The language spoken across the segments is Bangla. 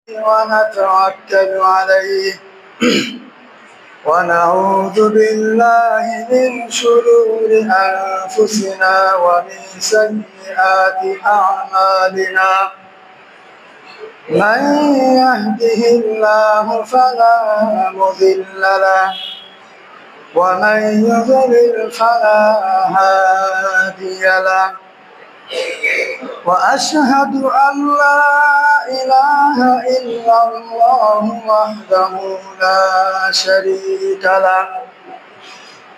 ونتوكل عليه ونعوذ بالله من شرور أنفسنا ومن سيئات أعمالنا من يهده الله فلا مضل له ومن يضلل فلا هادي له وأشهد أن لا إله إلا الله وحده لا شريك له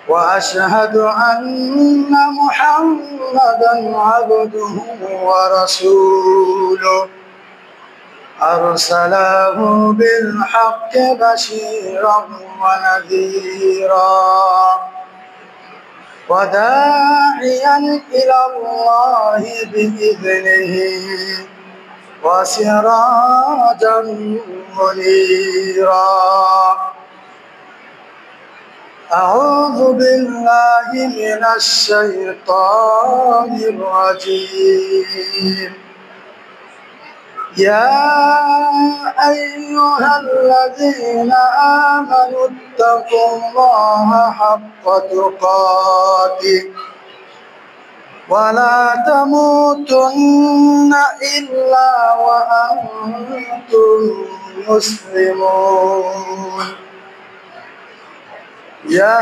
وأشهد أن محمدا عبده ورسوله أرسله بالحق بشيرا ونذيرا وداعيا إلى الله بإذنه وسراجا منيرا أعوذ بالله من الشيطان الرجيم يا أيها الذين آمنوا اتقوا الله حق تقاته ولا تموتن إلا وأنتم مسلمون يا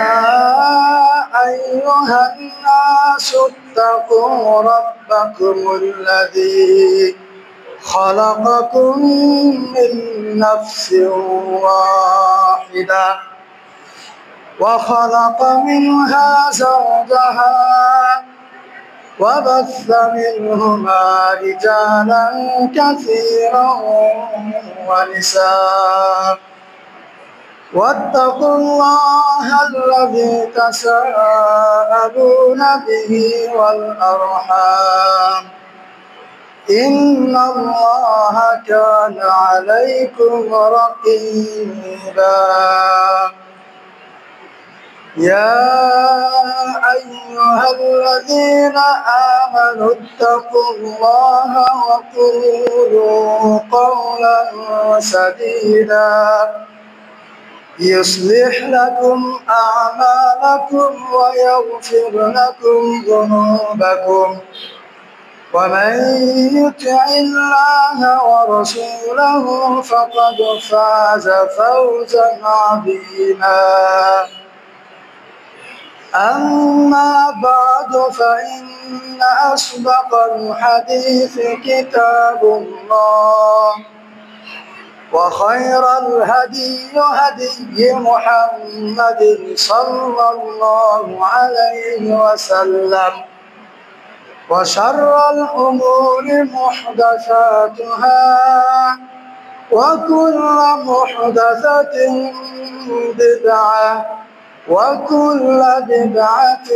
أيها الناس اتقوا ربكم الذي خلقكم من نفس واحدة وخلق منها زوجها وبث منهما رجالا كثيرا ونساء واتقوا الله الذي تساءلون به والأرحام إن الله كان عليكم رقيبا يا أيها الذين آمنوا اتقوا الله وقولوا قولا سديدا يصلح لكم أعمالكم ويغفر لكم ذنوبكم ومن يطع الله ورسوله فقد فاز فوزا عظيما أما بعد فإن أصدق الحديث كتاب الله وخير الهدي هدي محمد صلى الله عليه وسلم وشر الأمور محدثاتها وكل محدثة بدعة وكل بدعة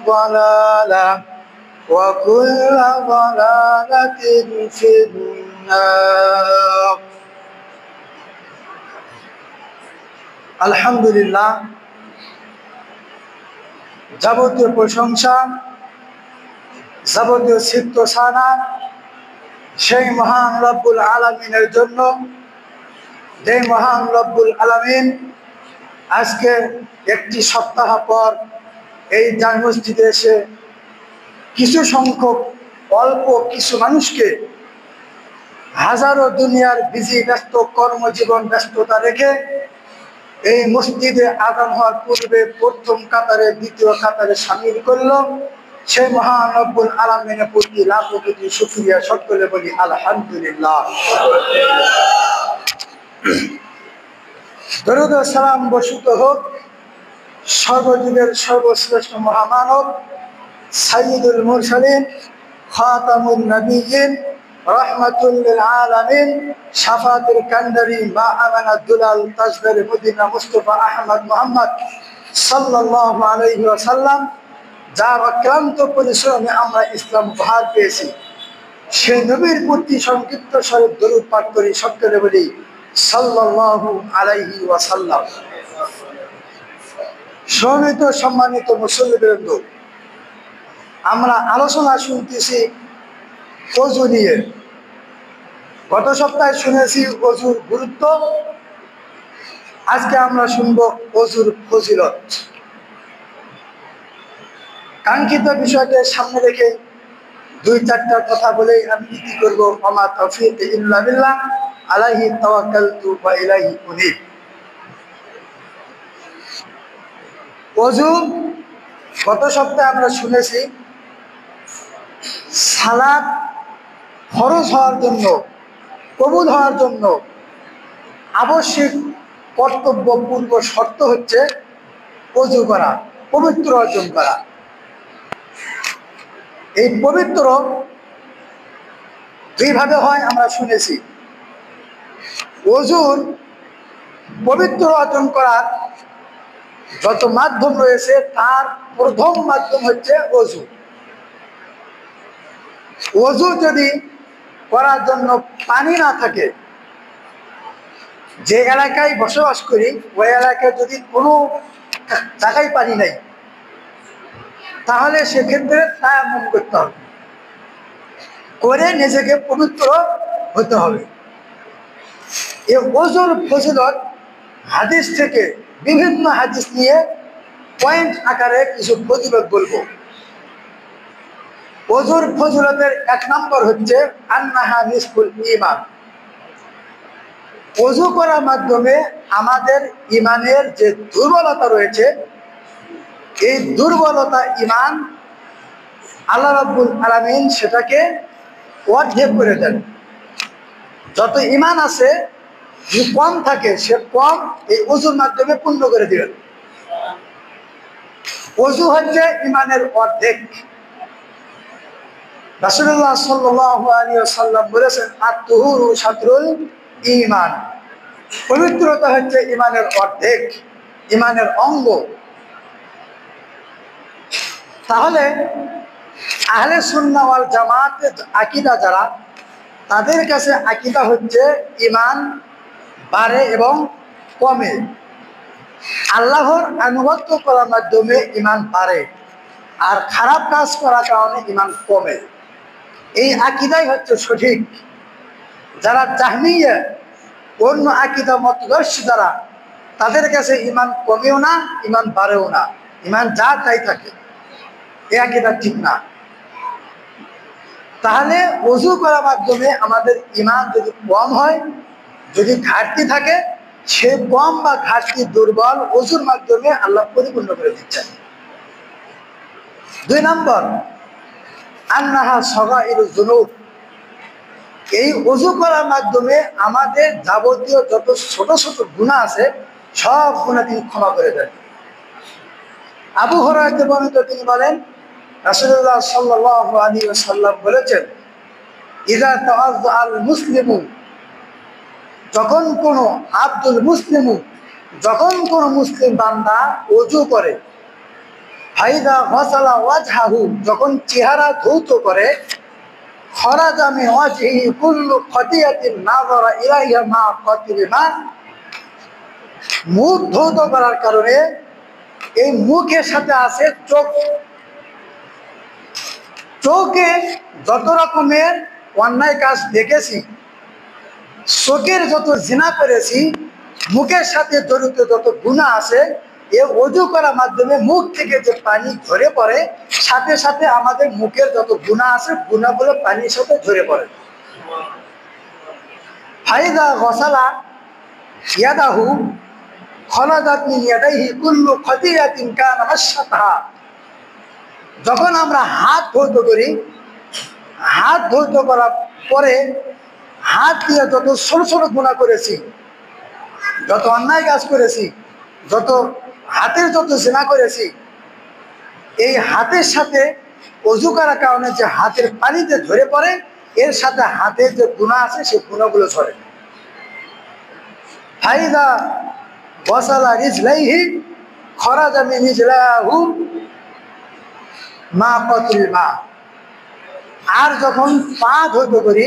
ضلالة وكل ضلالة في النار الحمد لله যাবতীয় প্রশংসা যাবতীয় সিদ্ধ সানা সেই মহান রব্বুল আলামিনের জন্য যে মহান রব্বুল আলামিন আজকে একটি সপ্তাহ পর এই জামে মসজিদে এসে কিছু সংখ্যক অল্প কিছু মানুষকে হাজারো দুনিয়ার বিজি ব্যস্ত কর্মজীবন ব্যস্ততা রেখে এই মসজিদে আযান হওয়ার পূর্বে প্রথম কাতারে দ্বিতীয় কাতারে শামিল করলো সেই মহান রব্বুল আলামিনের প্রতি লাখো কোটি শুকরিয়া সকলে বলি আলহামদুলিল্লাহ। দরুদ ও সালাম বর্ষিত হোক সর্বযুগের সর্বশ্রেষ্ঠ মহামানব সাইয়্যিদুল মুরসালিন খাতামুন নবিয়্যিন রাহমাতুল লিল আলামিন শাফাতুল কান্দারি মা আমানাত দুলাল তাজদার মদিনা মুস্তাফা আহমদ মুহাম্মদ সাল্লাল্লাহু আলাইহি ওয়াসাল্লাম যার অক্লান্ত পরিশ্রমে আমরা ইসলাম উপহার পেয়েছি সেই নবীর প্রতি সংক্ষিপ্ত স্বরে দরুদ পাঠ করি সকলে বলি সাল্লাল্লাহু আলাইহি ওয়াসাল্লাম। সম্মানিত সম্মানিত মুসল্লিবৃন্দ, আমরা আলোচনা শুনতেছি ওযু নিয়ে। গত সপ্তাহে শুনেছি অজুর গুরুত্ব, আজকে আমরা শুনবো অজুর ফজিলত। কাঙ্ক্ষিত বিষয়কে সামনে রেখে দুই চারটা কথা বলেই আমি কি করব। ওমা তাওফীক ইল্লা বিল্লাহ, আলাইহি তাওয়াক্কালতু ওয়া ইলাইহি উনীব। অজু, গত সপ্তাহে আমরা শুনেছি সালাত ফরজ হওয়ার জন্য, কবুল হওয়ার জন্য আবশ্যিক কর্তব্য পূর্ব শর্ত হচ্ছে অজু করা, পবিত্র অর্জন করা। এই পবিত্র দুইভাবে হয় আমরা শুনেছি। অজুর পবিত্র অর্জন করার যত মাধ্যম রয়েছে তার প্রথম মাধ্যম হচ্ছে অজু। অজু যদি করার জন্য পানি না থাকে, যে এলাকায় বসবাস করি ওই এলাকায় যদি কোনো জায়গায় পানি নাই, তাহলে সেক্ষেত্রে তায়াম্মুম করতে হবে, করে নিজেকে পবিত্র হতে হবে। এই অজুর ফজিলত হাদিস থেকে, বিভিন্ন হাদিস নিয়ে পয়েন্ট আকারে কিছু ফজিলত বলবো। অজুর ফজিলতের এক নম্বর হচ্ছে আন্নাহা নিসফুল ঈমান। অজু করার মাধ্যমে আমাদের ঈমানের যে দুর্বলতা রয়েছে, এই দুর্বলতা ঈমান আল্লাহ রাব্বুল আলামিন সেটাকে অর্ধেক করে দেন। যত ঈমান আছে যে কম থাকে, সে কম এই অজুর মাধ্যমে পূর্ণ করে দিবেন। অজু হচ্ছে ঈমানের অর্ধেক। রাসূলুল্লাহ সাল্লাল্লাহু আলাইহি ওয়াসাল্লাম বলেছেন, আত-তুহুরু শাতরুল ঈমান। পবিত্রতা হচ্ছে ঈমানের অর্ধেক, ঈমানের অঙ্গ। তাহলে আহলে সুন্নাহ ওয়াল জামাতের আকীদা যারা, তাদের কাছে আকীদা হচ্ছে ঈমান বাড়ে এবং কমে। আল্লাহর আনুগত্য করার মাধ্যমে ঈমান বাড়ে, আর খারাপ কাজ করার কারণে ঈমান কমে। এই আকীদাই হচ্ছে সঠিক। যারা জাহমিয়া, অন্য আকীদা মতদর্শী যারা, তাদের কাছে ঈমান কমেও না, ঈমান বাড়েও না, ঈমান যা তাই থাকে। এই আকীদা ঠিক না। তাহলে ওযু করার মাধ্যমে আমাদের ঈমান যদি কম হয়, যদি ঘাটতি থাকে, সে কম বা ঘাটতি দুর্বল ওযুর মাধ্যমে আল্লাহ পরিপূর্ণ করে দিচ্ছেন। দুই নম্বর, আন্নাহা সগাইরুজ যুনুব। এই ওযু করার মাধ্যমে আমাদের যাবতীয় যত ছোট ছোট গুনাহ আছে সব গুনাহ তিনি ক্ষমা করে দেন। আবু হুরায়রা বর্ণিত, তিনি বলেন, রাসূলুল্লাহ সাল্লাল্লাহু আলাইহি ওয়াসাল্লাম বলেছেন, ইযা তাওয়াজ্জাআল মুসলিমু, যখন কোনো আব্দুল মুসলিমু, যখন কোনো মুসলিম বান্দা ওযু করে, ফাইদা গাসালা ওয়াজহাহু, যখন চেহারা ধৌত করে, খরাজা মিন ওয়াজহিহি কুল্লু খাতিয়াতিন নাযারা ইলাইহা মা কাতিল মা, মুখ ধৌত করার কারণে এই মুখের সাথে আছে চোখ। চোখে যত রকমের অন্যায় কাজ দেখেছি, চোখের যত জিনা করেছি, মুখের সাথে জড়িত যত গুনাহ আছে, এ ওযু করার মাধ্যমে মুখ থেকে যে পানি ঝরে পড়ে, সাথে সাথে আমাদের মুখের যত গুনাহ আছে, গুনাহগুলো পানির সাথে ঝরে পড়ে। ফাইদা গাসালা ইয়াদাহু খলাদাত মিন ইয়াদাইহি কুল্লু খাতিয়াতিন কানা মাশাতাহা, যখন আমরা হাত ধৌত করি, হাত ধৌত করার পরে হাত দিয়ে যত ছোট ছোট গুনাহ করেছি, যত অন্যায় কাজ করেছি, যত হাতের যত জিনা করেছি, এই হাতের সাথে ওযু করার কারণে যে হাতের পানিতে ধরে পড়ে, এর সাথে হাতের যে গুনাহ আছে সেই গুনাহগুলো ঝরে। ফাইদা ওয়াসালা রিজলাইহি খরাজা মিন রিজলাহু মা কাতিল মা। আর যখন পা ধৌত করি,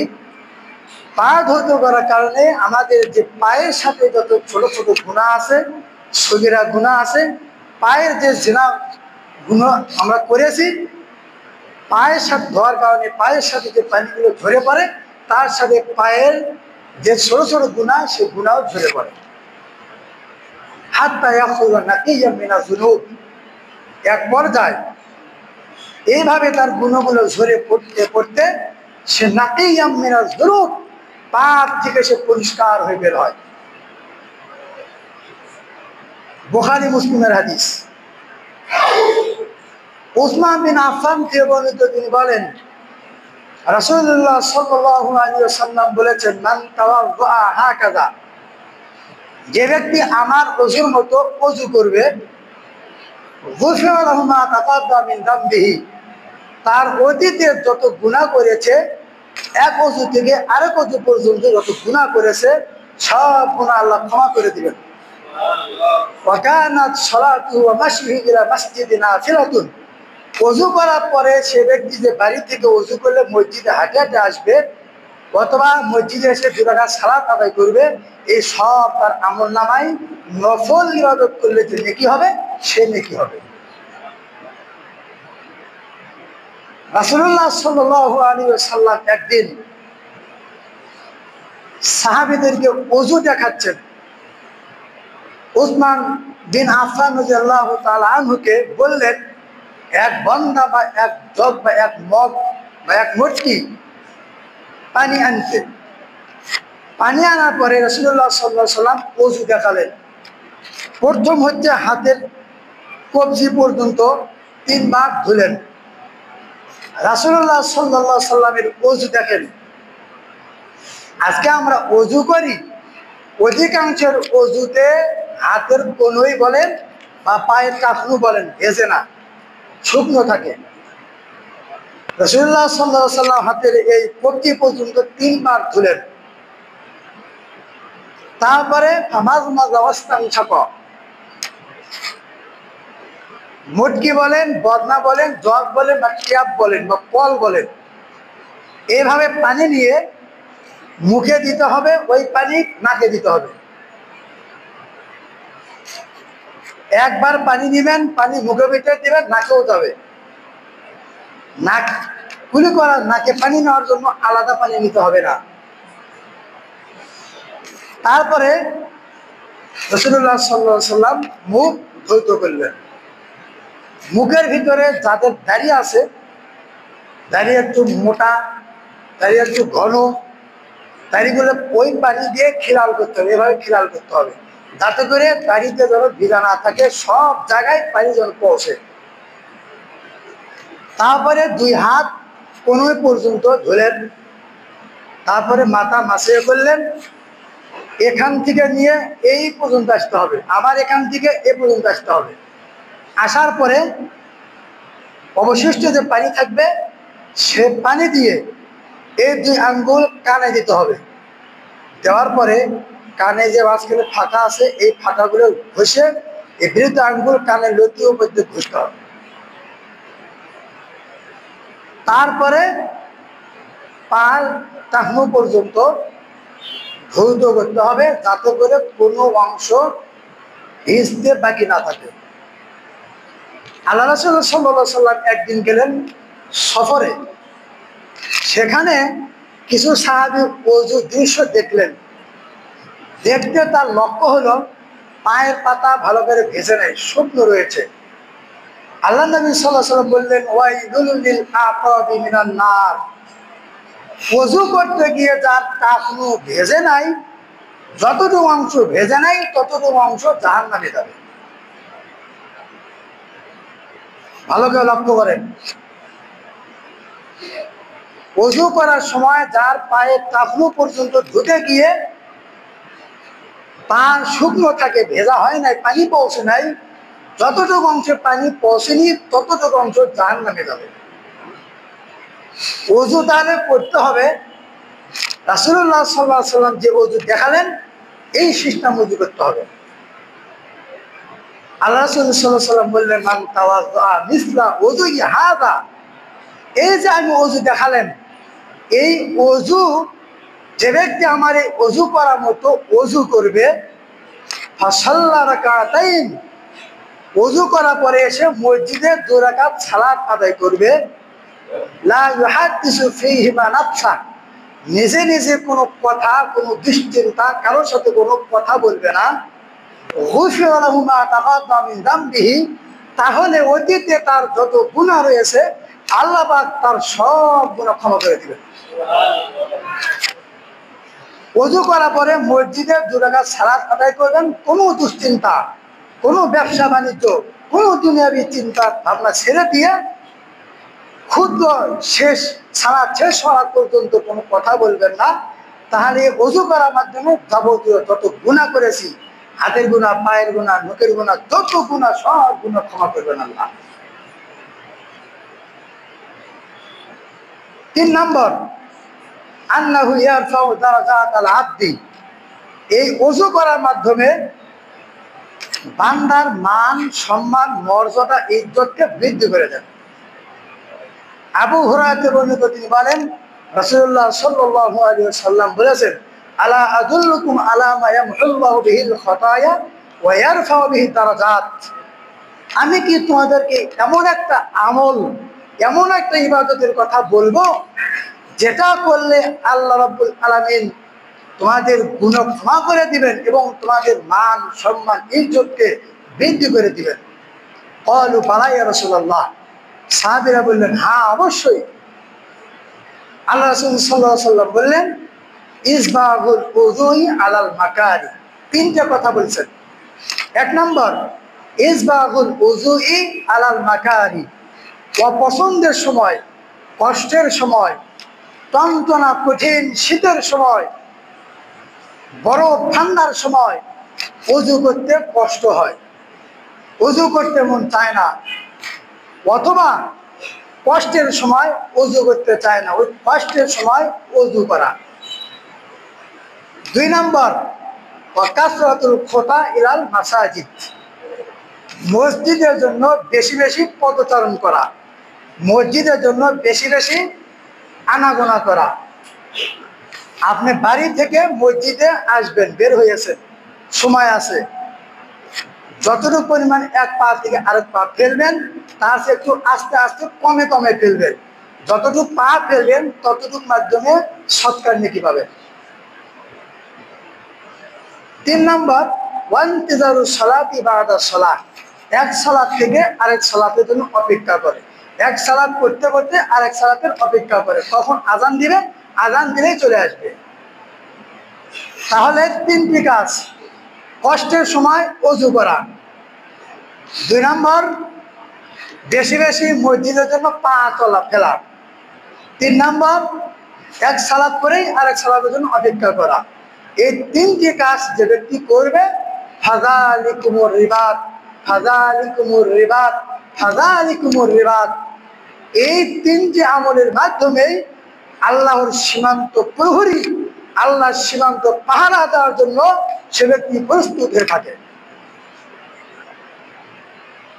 পা ধৌত করার কারণে আমাদের যে পায়ের সাথে যত ছোট ছোট গুনাহ আছে, সগীরা গুনাহ আছে, পায়ের যে জিনা গুনাহ আমরা করেছি, পায়ের সাথে ধোয়ার কারণে পায়ের সাথে যে পানিগুলো ঝরে পড়ে, তার সাথে পায়ের যে ছোট ছোট গুনাহ সে গুনাহও ঝরে পড়ে। হাত্তা ইয়াখরুজা নাকিয়্যাম মিনাজ যুনুব, এক পর্যায়ে এইভাবে তার গুণগুলো ঝরে পড়তে পড়তে সে নাকিয়্যাম মিনাজ যুনুব, পাপ থেকে সে পরিষ্কার হয়ে বের হয়। বুখারী মুসলিমের হাদিস। উসমান বিন আফফান থেকে বর্ণিত, তিনি বলেন রাসূলুল্লাহ সাল্লাল্লাহু আলাইহি ওয়াসাল্লাম বলেছেন, মান তাওয়াজ্জা হাকাযা, যে ব্যক্তি আমার ওযুর মতো ওযু করবে, গুফিরা লাহু মা তাকাদ্দামা মিন যামবিহি, তার অতীতে যত গুনাহ করেছে এক ওযু থেকে আরেক ওযু পর্যন্ত যত গুনাহ করেছে সব গুনাহ আল্লাহ ক্ষমা করে দিবেন। ওয়া কানাত সালাতুহু ওয়া মাশিহি ইলা মাসজিদি নাফিলাতুন, ওযু করার পরে সে ব্যক্তি যে বাড়ি থেকে ওযু করলে মসজিদে হাঁটে হাঁটে আসবে অথবা মসজিদে এসে 2 রাকাত সালাত আদায় করবে, এই সব তার আমলনামায় নফল ইবাদত করলে যে নেকি হবে সে নেকি হবে। রাসূলুল্লাহ সাল্লাল্লাহু আলাইহি ওয়াসাল্লাম একদিন সাহাবীদেরকে ওযু দেখাচ্ছেন। উসমান বিন আফফান রাদিয়াল্লাহু তাআলা আনহুকে বললেন, এক বন্দা বা এক জগ বা এক মগ বা এক মটকি পানি আনতে। পানি আনার পরে রাসূলুল্লাহ সাল্লাল্লাহু আলাইহি ওয়াসাল্লাম ওযু দেখালেন। প্রথম হচ্ছে হাতের কবজি পর্যন্ত 3 বার ধুলেন। রাসূলুল্লাহ সাল্লাল্লাহু আলাইহি ওয়াসাল্লামের ওযু দেখেন। আজকে আমরা ওযু করি, অধিকাংশের ওযুতে হাতের কনুই বলেন বা পায়ের কাফনু বলেন ভেজে না, শুকনো থাকে। রাসূলুল্লাহ সাল্লাল্লাহু আলাইহি ওয়াসাল্লাম হাতের এই কবজি পর্যন্ত 3 বার ধুলেন। তারপরে মুটকি বলেন, বদনা বলেন, জগ বলেন বা ট্যাপ বলেন বা কল বলেন, এইভাবে পানি নিয়ে মুখে দিতে হবে, ওই পানি নাকে দিতে হবে। একবার পানি দিবেন, পানি মুখে ভিতরে দিবেন, নাকেও যাবে। নাক কুলি করার, নাকে পানি নেওয়ার জন্য আলাদা পানি নিতে হবে না। তারপরে রাসূলুল্লাহ সাল্লাল্লাহু আলাইহি ওয়াসাল্লাম মুখ ধৌত করলেন। মুখের ভিতরে যাদের দাড়ি আছে, দাড়ি একটু মোটা, দাড়ি একটু ঘন, দাড়িগুলো ওই পানি দিয়ে খিলাল করতে হবে, এভাবে খিলাল করতে হবে যাতে করে দাড়িতে যেন ভিজা না থাকে, সব জায়গায় পানি যেন পৌঁছে। তারপরে 2 হাত কনুই পর্যন্ত ধুলেন। তারপরে মাথা মাসিয়ে করলেন। এখান থেকে নিয়ে এই পর্যন্ত আসতে হবে, আবার এখান থেকে এ পর্যন্ত আসতে হবে। আসার পরে অবশিষ্ট যে পানি থাকবে সে পানি দিয়ে এই 2 আঙ্গুল কানে দিতে হবে। দেওয়ার পরে কানে যে মাঝখানে ফাঁকা আছে এই ফাঁকাগুলো ঘষে এই বৃদ্ধ আঙ্গুল কানের লতিও মধ্যে ঘষতে হবে। তারপরে পায়ের টাকনু পর্যন্ত ধৌত করতে হবে যাতে করে কোনো অংশ ভিজতে বাকি না থাকে। আল্লাহ রাসূল সাল্লাল্লাহু আলাইহি ওয়াসাল্লাম একদিন গেলেন সফরে। সেখানে কিছু সাহাবী ওযু দৃশ্য দেখলেন। দেখতে তার লক্ষ্য হলো পায়ের পাতা ভালো করে ভেজে নাই, শুকনো রয়েছে। আল্লাহ নবী সাল্লাল্লাহু আলাইহি ওয়াসাল্লাম বললেন, ওয়াইলুল লিল আকাবি মিনান নার, ওযু করতে গিয়ে যার টাকনু ভেজে নাই, যতটুকু অংশ ভেজে নাই ততটুকু অংশ জাহান্নামে যাবে। ভালো করে লক্ষ্য করেন, ওযু করার সময় যার পায়ের টাকনু পর্যন্ত ধুতে গিয়ে পা শুকনো থাকে, ভেজা হয় নাই, পানি পৌঁছে নাই, যতটুকু অংশে পানি পৌঁছেনি ততটুকু অংশ জাহান্নামে যাবে। ওযু তাহলে করতে হবে রাসূলুল্লাহ সাল্লাল্লাহু আলাইহি ওয়াসাল্লাম যে ওযু দেখালেন এই সিস্টেম ওযু করতে হবে। আল্লাহ রাসূল সাল্লাল্লাহু আলাইহি ওয়াসাল্লাম বললেন, মান তাওয়াজ্জা মিসলা ওযুই হাযা, এই যে আমি ওযু দেখালেন এই ওযু যে ব্যক্তি আমার এই ওযু করার মতো ওযু করবে, ফাসাল্লা রাকাতাইন, ওযু করার পরে এসে মসজিদে 2 রাকাত সালাত আদায় করবে, লা ইউহাদ্দিসু ফীহিমা নাফসা, নিজে নিজে কোনো কথা, কোনো দুশ্চিন্তা, কারোর সাথে কোনো কথা বলবে না, তাহলে অতীতে তার যত গুনাহ রয়েছে আল্লাহ পাক তার সব গুনাহ ক্ষমা করে দিবেন। ওযু করার পরে মসজিদে 2 রাকাত সালাত আদায় করবেন, কোনো দুশ্চিন্তা, কোনো ব্যবসা বাণিজ্য, কোনো দুনিয়াবী চিন্তা ভাবনা ছেড়ে দিয়ে ক্ষুদ্র সালাত শেষ হওয়া পর্যন্ত কোনো কথা বলবেন না। তাহলে ওযু করার মাধ্যমে যাবতীয় যত গুনাহ করেছি, হাতের গুনাহ, পায়ের গুনাহ, মুখের গুনাহ, যত গুনাহ সব গুনাহ ক্ষমা করবেন আল্লাহ। 3 নম্বর, আন্নাহু ইয়ারফাউ দারাজাতাল আবদি, এই ওযু করার মাধ্যমে বান্দার মান, সম্মান, মর্যাদা, ইজ্জতকে বৃদ্ধি করে দেন। আবু হুরায়রা বর্ণিত, তিনি বলেন রাসূলুল্লাহ সাল্লাল্লাহু আলাইহি ওয়াসাল্লাম বলেছেন, আলা আদুল্লুকুম আলা মা ইয়ামহুল্লাহু বিহিল খাতায়া ওয়া ইয়ারফাউ বিহি দারাজাত, আমি কি তোমাদেরকে এমন একটা আমল, এমন একটা ইবাদতের কথা বলবো যেটা করলে আল্লাহ রাব্বুল আলামিন তোমাদের গুনাহ ক্ষমা করে দিবেন এবং তোমাদের মান, সম্মান, ইজ্জতকে বৃদ্ধি করে দিবেন। ক্বালু বালা ইয়া রাসূলুল্লাহ, সাহাবীরা বললেন হ্যাঁ অবশ্যই। আল্লাহ রাসূল সাল্লাল্লাহু আলাইহি ওয়াসাল্লাম বললেন, ইসবাগুল উযুই আলাল মাকারি, 3টা কথা বলছেন। 1 নম্বর, ইসবাগুল উযুই আলাল মাকারি, অপছন্দের সময়, কষ্টের সময়, টনটনা কঠিন শীতের সময়, বরফ ঠান্ডার সময় ওযু করতে কষ্ট হয়, ওযু করতে মন চায় না, অথবা কষ্টের সময় ওযু করতে চায় না, ওই কষ্টের সময় ওযু করা। 2 নম্বর, কাসরাতুল খুতা ইলাল মাসাজিদ, মসজিদের জন্য বেশি বেশি পদচারণ করা, মসজিদের জন্য বেশি বেশি আনাগোনা করা। আপনি বাড়ি থেকে মসজিদে আসবেন, বের হয়েছেন, সময় আছে, যতটুকু পরিমাণ 1 পা থেকে আরেক পা ফেলবেন তার চেয়ে একটু আস্তে আস্তে কমে কমে ফেলবেন, যতটুকু পা ফেলবেন ততটুকু মাধ্যমে সৎকার নেকি পাবেন। 3 নম্বর, ওয়ান্তিজারু সালাতি বাদা সালাত, এক সালাত থেকে আরেক সালাতের জন্য অপেক্ষা করে, এক সালাত করতে করতে আরেক সালাতের অপেক্ষা করে, কখন আজান দিবে, আজান দিলেই চলে আসবে। তাহলে 3টি কাজ, কষ্টের সময় ওযু করা, 2 নম্বর বেশি বেশি মসজিদের জন্য পা চলা ফেলা, 3 নম্বর এক সালাত করেই আরেক সালাতের জন্য অপেক্ষা করা। এই 3টি কাজ যে ব্যক্তি করবে, ফাযালিকুমুর রিবাত, ফাযালিকুমুর রিবাত, ফাযালিকুমুর রিবাত, এই 3টি আমলের মাধ্যমেই আল্লাহর সীমান্ত প্রহরী, আল্লাহর সীমান্ত পাহারা দেওয়ার জন্য সে ব্যক্তি প্রস্তুত হয়ে থাকে,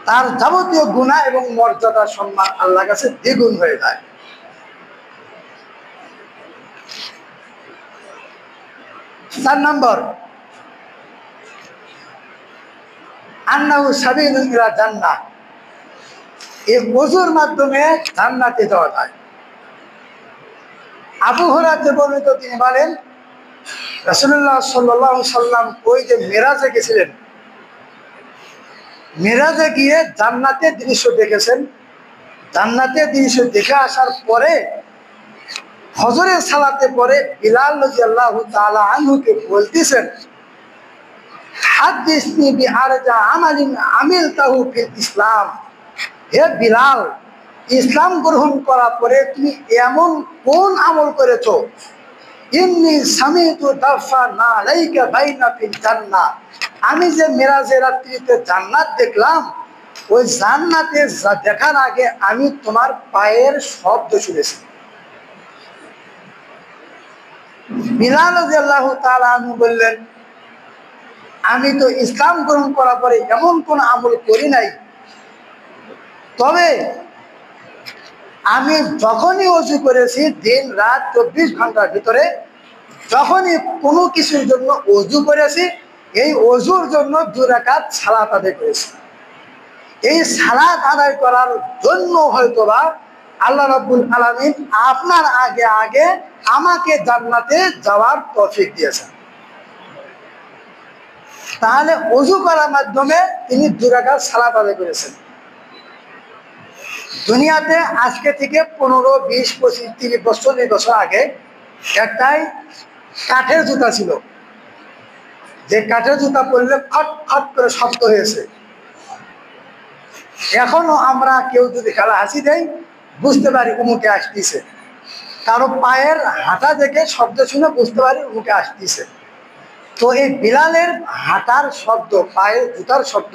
তার যাবতীয় গুনাহ এবং মর্যাদা, সম্মান আল্লাহর কাছে দ্বিগুণ হয়ে যায়। 4 নম্বর, আন্নাহু সাবিলুন ইলা জান্নাহ, এই ওযুর মাধ্যমে জান্নাতে যাওয়া যায়। আবু হুরায়রা বর্ণিত, তিনি বলেন রাসূলুল্লাহ সাল্লাল্লাহু আলাইহি ওয়াসাল্লাম ওই যে মেরাজে গেছিলেন, মেরাজে গিয়ে জান্নাতের দৃশ্য দেখেছেন। জান্নাতের দৃশ্য দেখে আসার পরে ফজরের সালাতে পরে বিলাল রাদিয়াল্লাহু তাআলা আনহুকে বলতেছেন, হাদিসনি বিআরজা আমালিন আমিলতাহু ফিল ইসলাম, হে বিলাল, ইসলাম গ্রহণ করার পরে তুমি এমন কোন আমল করেছো, ইন্নী সামিতু দাফানা আলাইকা বাইনা ফিল জান্নাহ, আমি যে মেরাজের রাত্রিতে জান্নাত দেখলাম, ওই জান্নাতে দেখার আগে আমি তোমার পায়ের শব্দ শুনেছি। বিলাল রাদিয়াল্লাহু তাআলা আনহু বললেন, আমি তো ইসলাম গ্রহণ করার পরে এমন কোন আমল করি নাই, তবে আমি যখনই ওযু করেছি দিন রাত 24 ঘন্টার ভিতরে, যখনই কোনো কিছুর জন্য ওযু করেছি, এই ওযুর জন্য 2 রাকাত সালাত আদায় করেছি। এই সালাত আদায় করার জন্য হয়তোবা আল্লাহ রাব্বুল আলামিন আপনার আগে আগে আমাকে জান্নাতে যাওয়ার তৌফিক দিয়েছেন। তাহলে ওযু করার মাধ্যমে তিনি 2 রাকাত সালাত আদায় করেছেন। দুনিয়াতে আজকে থেকে 15, 20, 25, 30 বছর, 40 বছর আগে একটাই কাঠের জুতা ছিল, যে কাঠের জুতা পরলে খট খট করে শব্দ হয়েছে। এখনো আমরা কেউ যদি খেলা হাসি দেয়, বুঝতে পারি উমুকে আসতেছে। কারো পায়ের হাঁটা দেখে শব্দ শুনে বুঝতে পারি উমুকে আসতেছে। তো এই বিলালের হাঁটার শব্দ, পায়ের জুতার শব্দ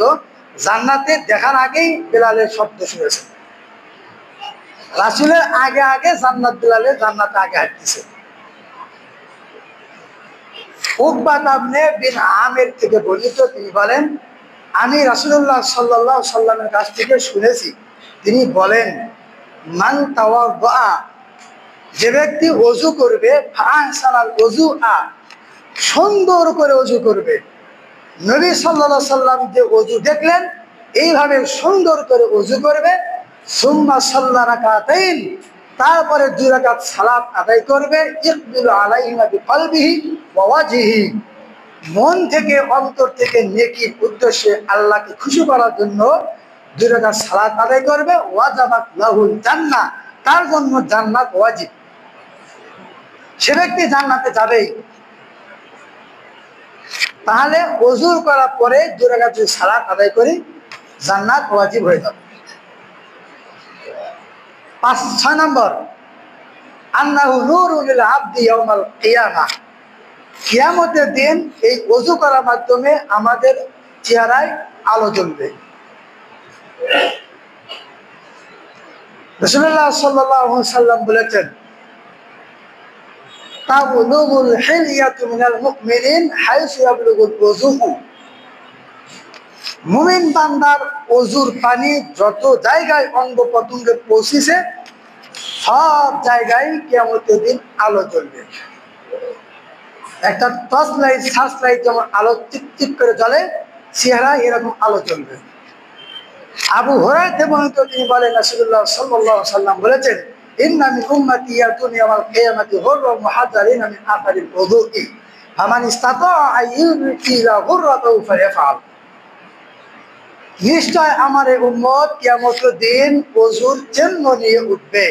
জান্নাতে দেখার আগেই বিলালের শব্দ শুনেছে। রাসূলের আগে আগে জান্নাত, বিলালের জান্নাতে আগে হাঁটতেছে। উকবা ইবনে বিন আমির থেকে বর্ণিত, তিনি বলেন, আমি রাসূলুল্লাহ সাল্লাল্লাহু আলাইহি সাল্লামের কাছ থেকে শুনেছি, তিনি বলেন, মান তাওয়াদ্দা, যে ব্যক্তি ওযু করবে, ফাহসানাল ওযুআ, সুন্দর করে ওযু করবে। নবী সাল্লাল্লাহু আলাইহি সাল্লাম যে ওযু দেখলেন, এইভাবে সুন্দর করে ওযু করবে। সুম্মা সাল্লা রাকাতাইন, তারপরে 2 রাকাত সালাত আদায় করবে। ইকবিলু আলাইহিমা বিকলবিহি ওয়া ওয়াজহিহি, মন থেকে, অন্তর থেকে নেকির উদ্দেশ্যে আল্লাহকে খুশি করার জন্য 2 রাকাত সালাত আদায় করবে। ওয়াজাবাত লাহুল জান্নাহ, তার জন্য জান্নাত ওয়াজিব। সে ব্যক্তি জান্নাতে যাবেই। তাহলে ওযু করার পরে 2 রাকাত যদি সালাত আদায় করি, জান্নাত ওয়াজিব হয়ে যাবে। 6 নম্বর, আন্নাহু নূরুল লিল আবদি ইয়াউমাল কিয়ামাহ, কিয়ামতের দিন এই ওযু করার মাধ্যমে আমাদের চেহারায় আলো জ্বলবে। রাসূলুল্লাহ সাল্লাল্লাহু আলাইহি সাল্লাম বলেছেন, তাবলুগুল হিলিয়াতু মিনাল মুমিনিন হাইসু ইয়াবলুগুল ওযু, মুমিন বান্দার ওযুর পানি যত জায়গায় অঙ্গ প্রত্যঙ্গে পৌঁছেছে, সব জায়গায় কিয়ামতের দিন আলো জ্বলবে। একটা টর্চ লাইট, সার্চ লাইট যেমন আলো টিপটিপ করে জ্বলে, চেহারা এরকম আলো জ্বলবে। আবু হুরায়রা বর্ণিত, তিনি বলেন, রাসূলুল্লাহ সাল্লাল্লাহু আলাইহি সাল্লাম বলেছেন, ইন্না মিন উম্মতি ইয়াতুনি ইয়াওমাল কিয়ামাতি হুররা মুহাজ্জালিনা মিন আথারিল ওযুই, ফামান ইসতাতাআ আইয়ুতিলা হুররাতাহু ফালইফআল। নিশ্চয় আমার এই উম্মত কিয়ামতের দিন ওযুর চিহ্ন নিয়ে উঠবে।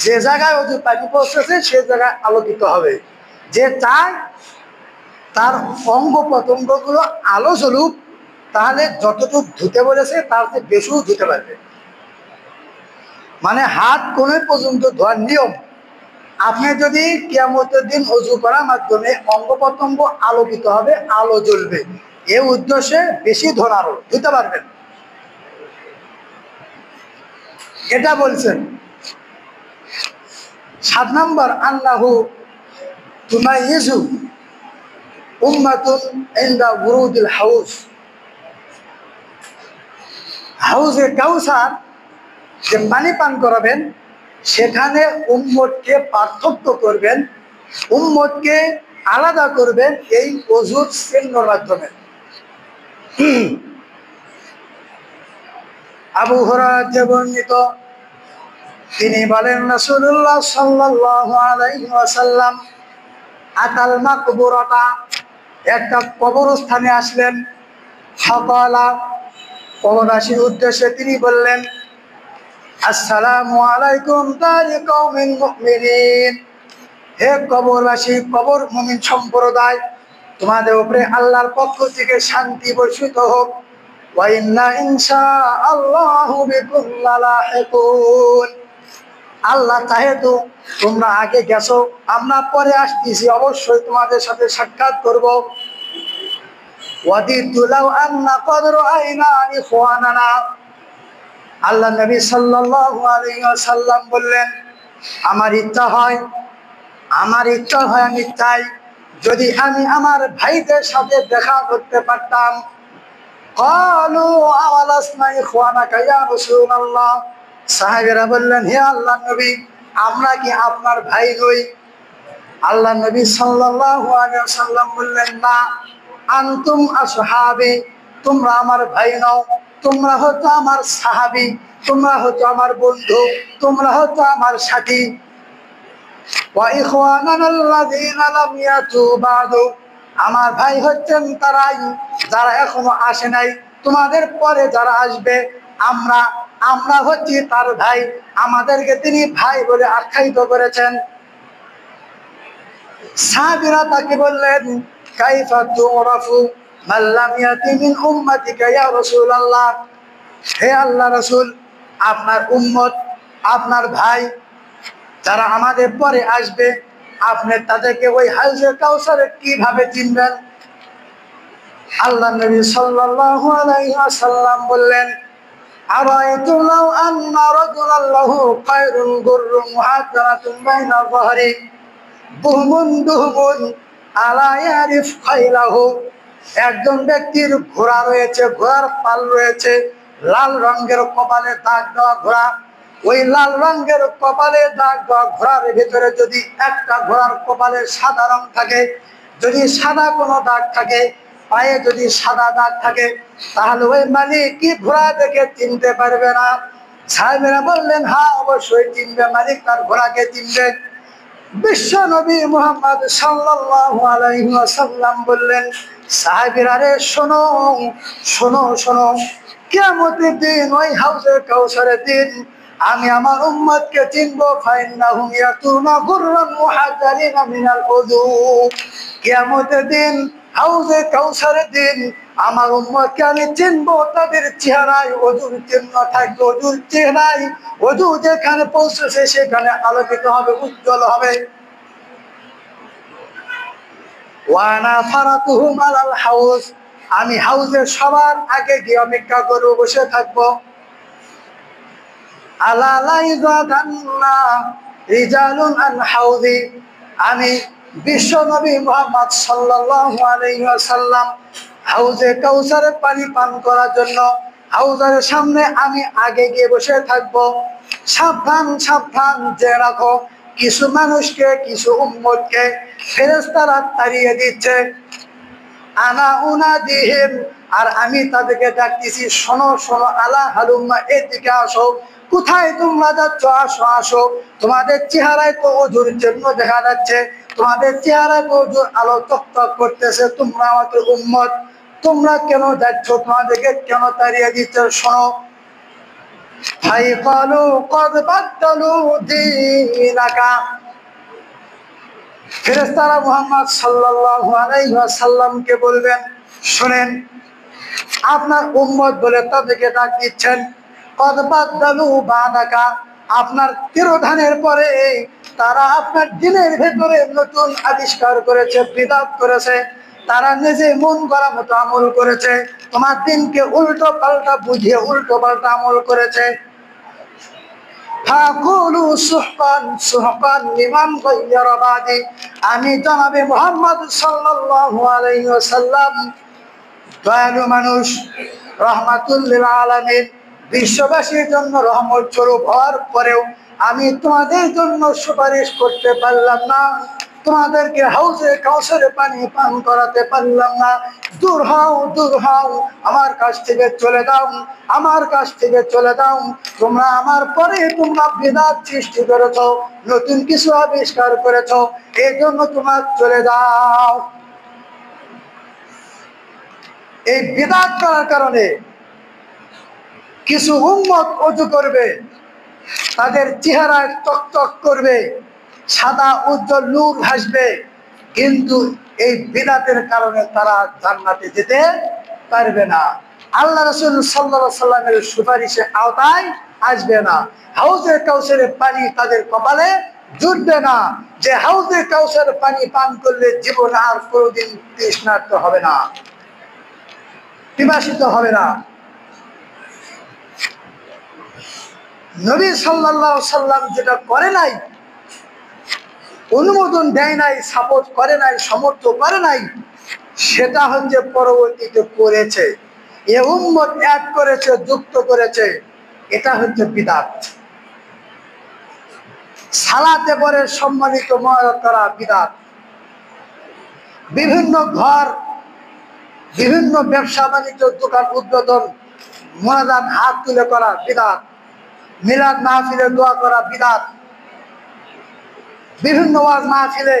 যে জায়গায় ওযুর পানি পৌঁছেছে সে জায়গায় আলোকিত হবে। যে চায় তার অঙ্গ প্রত্যঙ্গগুলো আলো জ্বলুক, তাহলে যতটুকু ধুতে বলেছে তার চেয়ে বেশিও ধুতে পারবে। মানে হাত কোণে পর্যন্ত ধোয়ার নিয়ম। আপনি যদি কিয়ামতের দিন ওযু করার মাধ্যমে অঙ্গ প্রত্যঙ্গ আলোকিত হবে, আলো জ্বলবে, এই উদ্দেশ্যে বেশি ধরারও ধুতে পারবেন, এটা বলছেন। 7 নম্বর, আন্নাহু তুমাইয়িজু উম্মাতুন ইনদা উরুদিল হাউজ, হাউজে কাউসার যে পানি পান করাবেন, সেখানে উম্মতকে পার্থক্য করবেন, উম্মতকে আলাদা করবেন এই ওযুর চিহ্নের মাধ্যমে। আবু হুরায়রা বর্ণিত, তিনি বলেন, রাসূলুল্লাহ সাল্লাল্লাহু আলাইহি ওয়াসাল্লাম আতাল মাকবুরাতা, একটা কবরস্থানে আসলেন। ফাকালা, কবরবাসীর উদ্দেশ্যে তিনি বললেন, আসসালামু আলাইকুম দারি কওমিন মুমিনিন, হে কবরবাসী, কবর মুমিন সম্প্রদায়, তোমাদের উপরে আল্লাহর পক্ষ থেকে শান্তি বর্ষিত হোক। ওয়া ইন্না ইনশাআল্লাহু বিকুম লালাহিকুন, আল্লাহ চাহে তো তোমরা আগে গেছো, আমরা পরে আসতেছি, অবশ্যই তোমাদের সাথে সাক্ষাৎ করব। ওয়াদিতু লাউ আন্না ক্বাদ রাআইনা ইখওয়ানানা, আল্লাহ নবী সাল্লাল্লাহু আলাইহি ওয়াসাল্লাম বললেন, আমার ইচ্ছা হয়, আমি চাই যদি আমি আমার ভাইদের সাথে দেখা করতে পারতাম। ক্বালু আওয়ালাসনা ইখওয়ানাকা ইয়া রাসূলুল্লাহ, সাহাবীরা বললেন, হে আল্লাহর নবী, আমরা কি আপনার ভাই নই? আল্লাহ নবী সাল্লাল্লাহু আলাইহি ওয়াসাল্লাম বললেন, না, আনতুম আসহাবি, তোমরা আমার ভাই নও, তোমরা হতো আমার সাহাবী, তোমরা হতো আমার বন্ধু, তোমরা হতো আমার সাথী। ওয়া ইখওয়ানানা আল্লাযীনা লাম ইয়াতু বা'দু, আমার ভাই হচ্ছেন তারাই যারা এখনো আসে নাই, তোমাদের পরে যারা আসবে আমরা আমরা হচ্ছি তার ভাই, আমাদেরকে তিনি ভাই বলে আখ্যায়িত করেছেন। সাহাবীরা তাকে বললেন, কাইফা তুরাফু মান লাম ইয়াতি মিন উম্মাতিকা ইয়া রাসূলুল্লাহ, হে আল্লাহ রাসূল, আপনার উম্মত, আপনার ভাই যারা আমাদের পরে আসবে, আপনি তাদেরকে ওই হাউজে কাউসারে কিভাবে চিনবেন? আল্লাহ নবী সাল্লাল্লাহু আলাইহি ওয়াসাল্লাম বললেন, আরাইতু লাউ আন্না রাজুলান লাহু খায়রুন গুররুন মুহাজ্জারাতুন বাইনা যহরি বুহমুন দুহমুন আলা ইয়ারিফ খাইলাহু, একজন ব্যক্তির ঘোড়া রয়েছে, ঘোড়ার পাল রয়েছে, লাল রঙের কপালে দাগ দেওয়া ঘোড়া, ওই লাল রঙের কপালে দাগ দেওয়া ঘোড়ার ভিতরে যদি একটা ঘোড়ার কপালে সাদা রং থাকে, যদি সাদা কোনো দাগ থাকে, পায়ে যদি সাদা দাগ থাকে, তাহলে ওই মালিক কি ঘোড়া দেখে চিনতে পারবে না? সাহেবেরা বললেন, হ্যাঁ অবশ্যই চিনবে, মালিক তার ঘোড়াকে চিনবে। বিশ্ব নবী মুহাম্মদ সাল্লাল্লাহু আলাইহি ওয়াসাল্লাম বললেন, সাহাবীরা রে শোনো শোনো শোনো, কিয়ামতের দিন, ওই হাউজে কাউসারের দিন আমি আমার উম্মতকে চিনবো, ফাইন্নাহুম ইয়াতুনা গুররান মুহাজ্জালিনা মিনাল উযু, কিয়ামতের দিন, হাউজে কাউসারের দিন আমার উম্মতকে আমি চিনবো, তাদের চেহারায় ওযুর চিহ্ন থাকবে, ওযুর চেহারায় ওযু যেখানে পৌঁছেছে সেখানে আলোকিত হবে, উজ্জ্বল হবে। ওয়ানা ফারাতুহুম আলাল হাউজ, আমি হাউজের সবার আগে গিয়ে অপেক্ষা করবো, বসে থাকবো। আলা লা ইযাদান্না রিজালুন আন হাউজি, আমি বিশ্ব নবী মুহাম্মদ সাল্লাল্লাহু আলাইহি ওয়াসাল্লাম হাউজে কাউসারের পানি পান করার জন্য হাউজের সামনে আমি আগে গিয়ে বসে থাকবো। সাবধান সাবধান, যে রাখো কিছু মানুষকে, কিছু উম্মতকে ফেরেশতারা তাড়িয়ে দিচ্ছে। আনা উনাদিহিম, আর আমি তাদেরকে ডাকতেছি, শোনো শোনো, আলা হালুম্মা, এদিকে আসো, কোথায় তোমরা যাচ্ছ, আসো আসো, তোমাদের চেহারায় তো ওযুর চিহ্ন দেখা যাচ্ছে, তোমাদের চেহারায় তো ওযুর আলো টকটক করতেছে, তোমরা আমাদের উম্মত, তোমরা কেন যাচ্ছ, তোমাদেরকে কেন তাড়িয়ে দিচ্ছে, শোনো। ফাইকালু ক্বাদ বাদদালু দীনাকা, ফেরেশতারা মুহাম্মদ সাল্লাল্লাহু আলাইহি ওয়াসাল্লামকে বলবেন, শুনেন, আপনার উম্মত বলে তাদেরকে ডাক দিচ্ছেন, ক্বাদ বাদদালু বাদাকা, আপনার তিরোধানের পরে তারা আপনার দিনের ভেতরে নতুন আবিষ্কার করেছে, বিদআত করেছে, তারা নিজে মন করা মতো আমল করেছে, তোমার দিনকে উল্টো পাল্টা বুঝিয়ে উল্টো পাল্টা আমল করেছে। ফাকুলু সুহকান সুহকান লিমান গায়্যারা বাদি, আমি জনাবে মুহাম্মদ সাল্লাল্লাহু আলাইহি ওয়াসাল্লাম, দয়ালু মানুষ, রাহমাতুল লিল আলামিন, বিশ্ববাসীর জন্য রহমত স্বরূপ হওয়ার পরেও আমি তোমাদের জন্য সুপারিশ করতে পারলাম না, তোমাদেরকে হাউজে কাউসারে পানি পান করাতে পারলাম না। দূর হও, দূর হও, আমার কাছ থেকে চলে দাও, আমার কাছ থেকে চলে দাও, তোমরা আমার পরে তোমরা বিদআত সৃষ্টি করেছো, নতুন কিছু আবিষ্কার করেছো, এই জন্য তোমরা চলে যাও। এই বিদআত করার কারণে কিছু উম্মত ওযু করবে, তাদের চেহারায় টকটক করবে, সাদা উজ্জ্বল নূর ভাসবে, কিন্তু এই বিদআতের কারণে তারা জান্নাতে যেতে পারবে না, আল্লাহ রাসূল সাল্লাল্লাহু আলাইহি ওয়াসাল্লামের সুপারিশের আওতায় আসবে না, হাউজে কাউসারের পানি তাদের কপালে জুটবে না, যে হাউজে কাউসারের পানি পান করলে জীবনে আর কোনোদিন তৃষ্ণার্ত হবে না, পিপাসিত হবে না। নবী সাল্লাল্লাহু আলাইহি সাল্লাম যেটা করে নাই, অনুমোদন দেয় নাই, সাপোর্ট করে নাই, সমর্থন করে নাই, সেটা হচ্ছে পরবর্তীতে করেছে, এ উম্মত অ্যাড করেছে, যুক্ত করেছে, এটা হচ্ছে বিদআত। সালাতে পরে সম্মানিত মুআরাত করা বিদআত, বিভিন্ন ঘর, বিভিন্ন ব্যবসা বাণিজ্য, দোকান উদ্বোধন, মোনাজাত হাত তুলে করা বিদআত, মিলাদ মাহফিলে দোয়া করা বিদআত, বিভিন্ন ওয়াজ মাহফিলে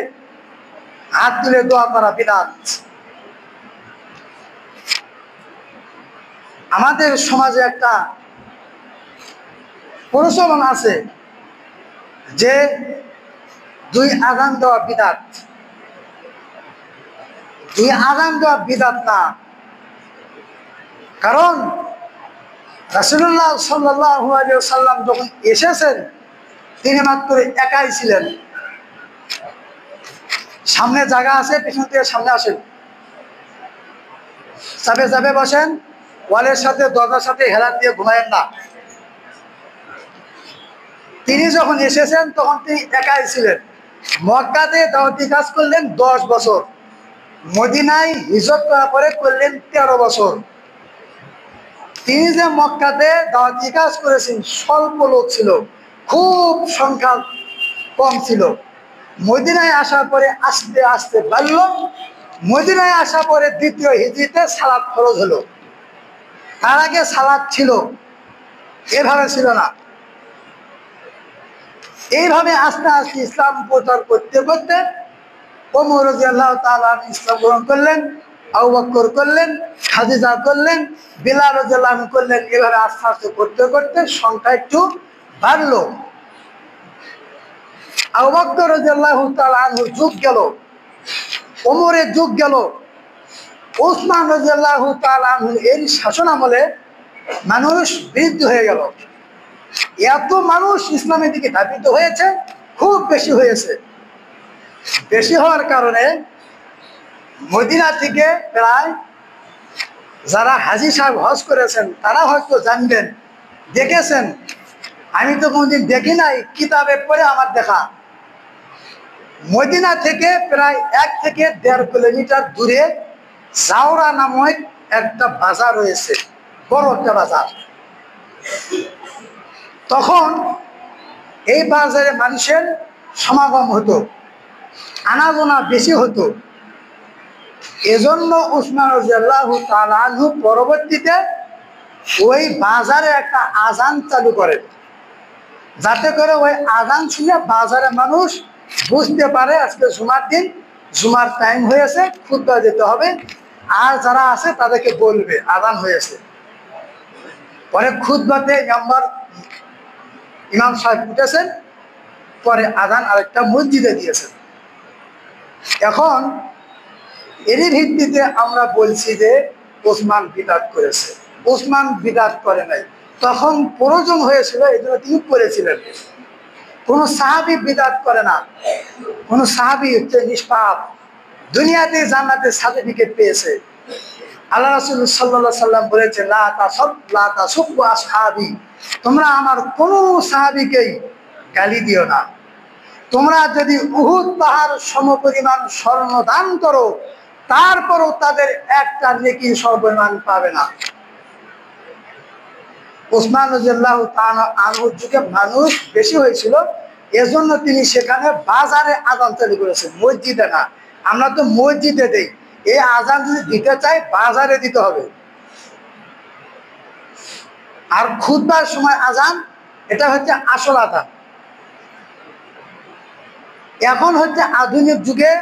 হাত তুলে দোয়া করা বিদআত। আমাদের সমাজে একটা প্রচলন আছে যে 2 আযান দেওয়া বিদআত। 2 আযান দেওয়া বিদআত না, কারণ রাসূলুল্লাহ সাল্লাল্লাহু আলাইহি ওয়াসাল্লাম যখন এসেছেন তিনি মাত্র একাই ছিলেন। সামনে জায়গা আছে, পিছন থেকে সামনে আসেন, চাপে চাপে বসেন, ওয়ালের সাথে দরজার সাথে হেলান দিয়ে ঘুমায়েন না। তিনি যখন এসেছেন তখন তিনি একাই ছিলেন। মক্কাতে দাওয়াতি কাজ করলেন 10 বছর, মদিনায় হিজরত করার পরে করলেন 13 বছর। তিনি যে মক্কাতে দাওয়াতি কাজ করেছেন স্বল্প লোক ছিল, খুব সংখ্যা কম ছিল। মদিনায় আসার পরে আস্তে আস্তে বাড়ল। মদিনায় আসার পরে দ্বিতীয় হিজরিতে সালাত ফরজ হলো। তার আগে সালাত ছিল, এভাবে ছিল না। এইভাবে আস্তে আস্তে ইসলাম প্রচার করতে করতে ওমর রাদিয়াল্লাহু তাআলা ইসলাম গ্রহণ করলেন, আবু বকর করলেন, খাদিজা করলেন, বিলাল রাদিয়াল্লাহু আনহু করলেন। এভাবে আস্তে আস্তে করতে করতে সংখ্যা একটু বাড়লো। আবু বকর রাদিয়াল্লাহু তাআলা আনহুর যুগ গেল, ওমরের যুগ গেল, ওসমান রাদিয়াল্লাহু তাআলা আনহুর এর শাসন আমলে মানুষ বৃদ্ধি হয়ে গেল। এত মানুষ ইসলামের দিকে ধাবিত হয়েছে, খুব বেশি হয়েছে। বেশি হওয়ার কারণে মদিনা থেকে প্রায় যারা হাজী সাহেব হজ করেছেন তারা হয়তো জানবেন, দেখেছেন, আমি তো কোনদিন দেখি নাই, কিতাবে পড়ে আমার দেখা। মদিনা থেকে প্রায় 1 থেকে 1.5 কিলোমিটার দূরে জাওরা নামক একটা বাজার রয়েছে, বড় একটা বাজার। তখন এই বাজারে মানুষের সমাগম হতো, আনাগোনা বেশি হতো। এজন্য উসমান রাদিয়াল্লাহু তাআলা আনহু পরবর্তীতে ওই বাজারে একটা আযান চালু করেন, যাতে করে ওই আযান শুনে বাজারে মানুষ বুঝতে পারে আজকে জুমার দিন, জুমার টাইম হয়েছে, খুতবা দিতে হবে। আর যারা আছে তাদেরকে বলবে আযান হয়েছে। পরে খুতবাতে ইমাম সাহেব উঠেছেন, পরে আযান আরেকটা মসজিদে দিয়েছেন। এখন এরই ভিত্তিতে আমরা বলছি যে ওসমান বিদআত করেছে। ওসমান বিদআত করে নাই, তখন প্রয়োজন হয়েছিল, এই জন্য তিনি করেছিলেন। কোন সাহাবী বিদআত করে না। কোন সাহাবী হচ্ছে নিষ্পাপ, দুনিয়াতে জান্নাতের সার্টিফিকেট পেয়েছে। আল্লাহ রাসূল সাল্লাল্লাহু আলাইহি সাল্লাম বলেছেন, লা তাসুব্বু আসহাবি, তোমরা আমার কোন সাহাবীকেই গালি দিও না। তোমরা যদি উহুদ পাহাড় সমপরিমাণ স্বর্ণ দান করো, তারপরও তাদের একটা নেকি সমপরিমাণ পাবে না। ওসমান রাদিয়াল্লাহু তাআলা আনহুর যুগে মানুষ বেশি হয়েছিল, এজন্য তিনি সেখানে বাজারে আযান চালু করেছেন, মসজিদে না। আমরা তো মসজিদে দেই, এই আযান যদি দিতে চাই বাজারে দিতে হবে। আর খুতবার সময় আযান, এটা হচ্ছে আসল আযান। এখন হচ্ছে আধুনিক যুগে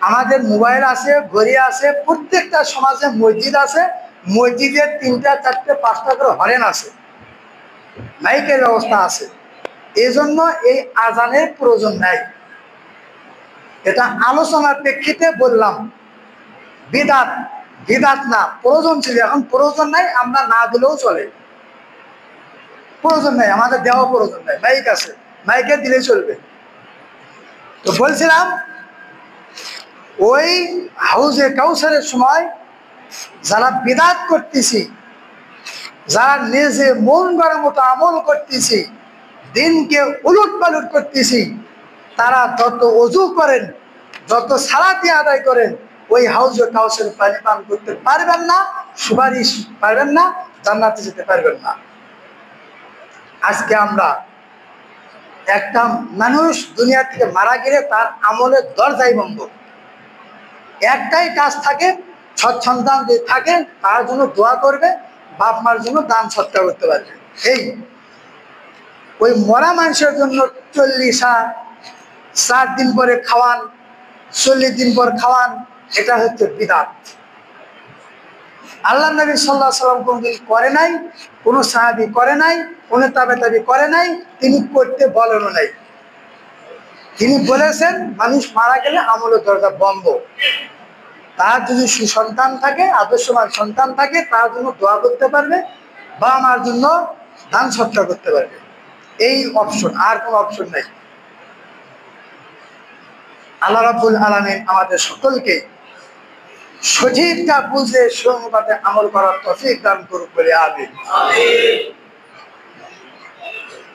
আমাদের মোবাইল আছে, ঘড়ি আছে, প্রত্যেকটা সমাজে মসজিদ আছে, মসজিদের 3টা 4টে 5টা করে হরেন আছে, মাইকের ব্যবস্থা আছে। এই জন্য এই আযানের প্রয়োজন নাই। এটা আলোচনার প্রেক্ষিতে বললাম, বিদআত বিদআত না, প্রয়োজন ছিল, এখন প্রয়োজন নাই, আমরা না দিলেও চলে। প্রয়োজন নাই, আমাদের দেওয়া প্রয়োজন নাই, মাইক আছে, মাইকে দিলেই চলবে। তো বলছিলাম, ওই হাউজে কাউসারের সময় যারা বিদআত করতেছি, যারা নিজে মন গড়া মতো আমল করতেছি, দিনকে উলট পালট করতেছি, তারা যত ওযু করেন, যত সালাতি আদায় করেন, ওই হাউজে কাউসারের পানি পান করতে পারবেন না, সুপারিশ পারবেন না, জান্নাতে যেতে পারবেন না। আজকে আমরা একটা মানুষ দুনিয়া থেকে মারা গেলে তার আমলের দরজাই বন্ধ। একটাই কাজ থাকে, সন্তান যদি থাকে তার জন্য দোয়া করবে, বাপ মার জন্য দান সৎকার করতে পারবে। এই ওই মরা মানুষের জন্য 40 4 দিন পরে খাওয়ান, 40 দিন পর খাওয়ান, এটা হচ্ছে বিদআত। আল্লাহ নবী সাল্লাল্লাহু আলাইহি ওয়াসাল্লাম কোনদিন করে নাই, কোন সাহাবী করে নাই, কোন তাবেঈ করে নাই, তিনি করতে বলেনও নাই। তিনি বলেছেন মানুষ মারা গেলে আমলের দরজা বন্ধ। তার যদি সুসন্তান থাকে, আদর্শবান সন্তান থাকে, তার জন্য দোয়া করতে পারবে বা আমার জন্য দান সৎকার করতে পারবে, এই অপশন, আর কোনো অপশন নাই। আল্লাহ রাব্বুল আলামিন আমাদের সকলকে সঠিকটা বুঝে সঙ্গতে আমল করার তৌফিক দান করুক বলে আমিন।